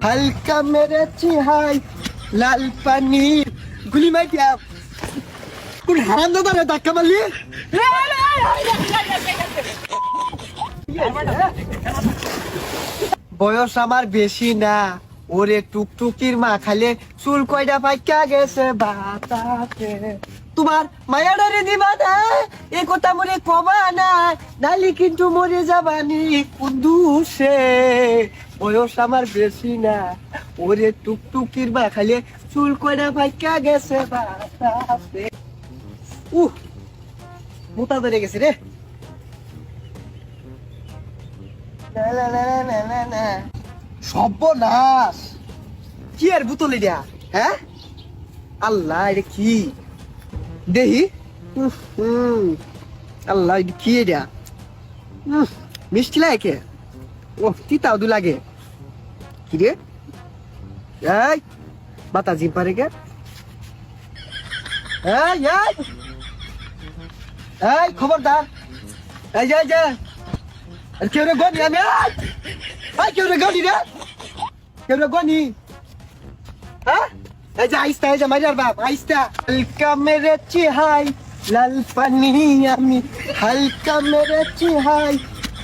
হালকা মেরেছি হাই লাল পানি গুলি মাই দিয়া কোন হারামজাদা রে ধাক্কা মারলি বয়স আমার বেশি না ওরে টুকটুকির মা খালে চুল কয়টা পাইকা গেছে বাতাতে তোমার মায়াডারে দিবা না এ কথা মরে কবা না নালি কিন্তু মরে যাবানি কুন্দুসে বয়স আমার বেশি না ওরে টুকটুকির মা খালে চুল কয়টা পাইকা গেছে বাতাতে মোটা ধরে গেছে রে সর্বনাশ কি আর বোতল এটা হ্যাঁ আল্লাহ এটা কি দেহি আল্লাহ এটা কি এটা মিষ্টি লাগে ও তিতাও দু লাগে কি রে এই বাতা জিম পারে কে এই খবরদার এই যা কেউ রে গনি আমি কেউ রে গনি রে কেউ রে গনি হ্যাঁ এই যে আইস্তা এই যে মারিয়ার বাপ আইস্তা হালকা মেরেছি হাই লাল পানি আমি হালকা মেরেছি হাই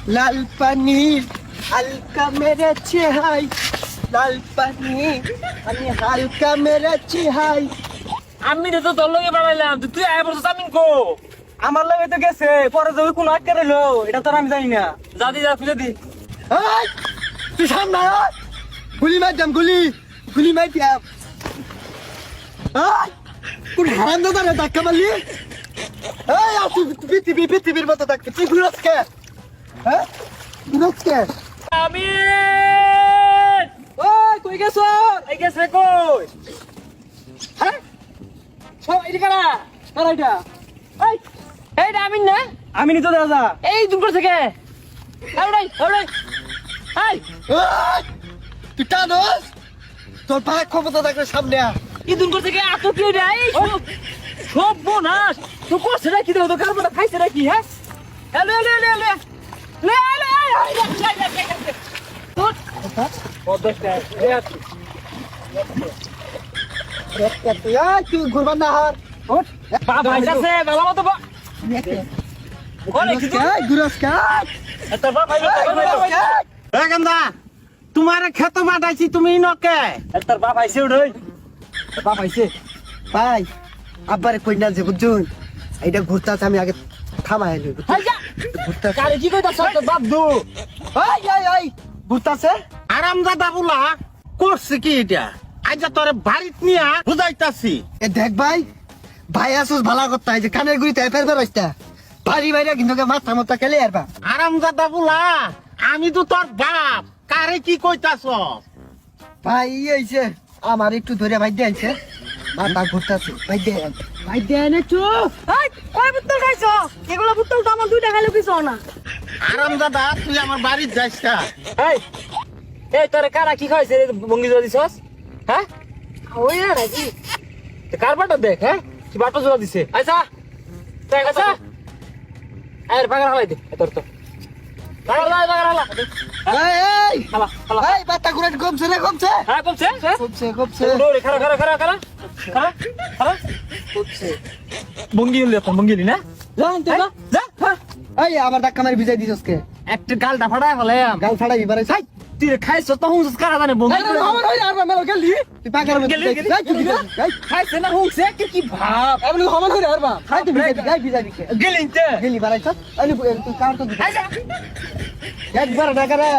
লাল পানি হালকা মেরেছি হাই লাল পানি আমি হালকা মেরেছি হাই আমি তো তোর লগে বানাইলাম তুই আয় বলছিস আমি কো আমার লগে তো গেছে পরে যাবে কোন আটকে রইলো এটা তো আমি জানি না জাদি যা খুঁজে দি তুই সামনে গুলি মারতাম গুলি মারতাম কোন হারামজাদা রে ধাক্কা মারলি পৃথিবীর মতো থাকবে তুই ঘুরস কে হ্যাঁ ঘুরস কে আমি কই গেছ এই গেছে কই হ্যাঁ সব এই কারা কারা এটা এই এইটা আমি না আমি নিতো দাদা এই দূর থেকে আরে এই তুই টানোস তোর ভাই ক্ষমতা থাকলে সামনে এই দূর থেকে এত কি রে এই সব বোনাস তো করছে না কি তো কারণ খাইছে না কি হ্যাঁ লে তুই ঘুরবার না হার বাবা আইছে বাবা মতো তোমার খেত মাটাইছি তুমি নকে তোর বাপ আইছে ওই বাপ আইছে ভাই আব্বারে কই না যে বুঝুন এইটা ঘুরতাছে আমি আগে থামাই লই ঘুরতাছে কারে কি কইতাছ তোর বাপ দু এই ঘুরতাছে আরামজাদা বুলা করছে কি এটা আজ তোর বাড়িত নিয়া বুঝাইতাছি এ দেখ ভাই আসুস ভালো করতে যে কানের গুড়িতে ফেরবে রাস্তা বাড়ি বাইরে কিন্তু মাথা মতো খেলে আর বা আরামজাদা বুলা আমি তো তোর বাপ কারে কি কইতাছ ভাই আইছে আমার একটু ধরে ভাই দিয়ে আইছে মাথা ঘুরতাছে ভাই দিয়ে এনে চো এই কই বুতল খাইছো এগুলো বুতল তো আমার দুইটা খাইলো কিছু না আরামজাদা তুই আমার বাড়িত যাইস না এই তোরে কারা কি খাইছে রে বঙ্গি জোড়া দিছস হ্যাঁ ওই না রাজি কার বাটা দেখ হ্যাঁ কি বাটা জোড়া দিছে আচ্ছা দেখ আচ্ছা আরে পাগল হালাই দে তোর তো পাগল হালা এই হালা এই বাতা ঘুরে কমছে রে কমছে হ্যাঁ কমছে কমছে দৌড়ে খারা কমছে বঙ্গি হলি এখন বঙ্গি হলি না যা এই আমার ধাক্কা মারি ভিজাই দিছস কে একটা গালটা ফাটায় ফেলে গাল ফাড়াই বারে ছাই তুই খাইছ তো হুঁস কারা জানে বঙ্গি আমার হই আর মেলো গেলি তুই পাকার মধ্যে গেলি খাইছে না হুঁস কি ভাব আমি আমার হই আর বা খাই তুই ভিজাই দিকে গেলি তে গেলি বারাইছ আনি তুই কার তো দিকে আচ্ছা একবার ডাকারে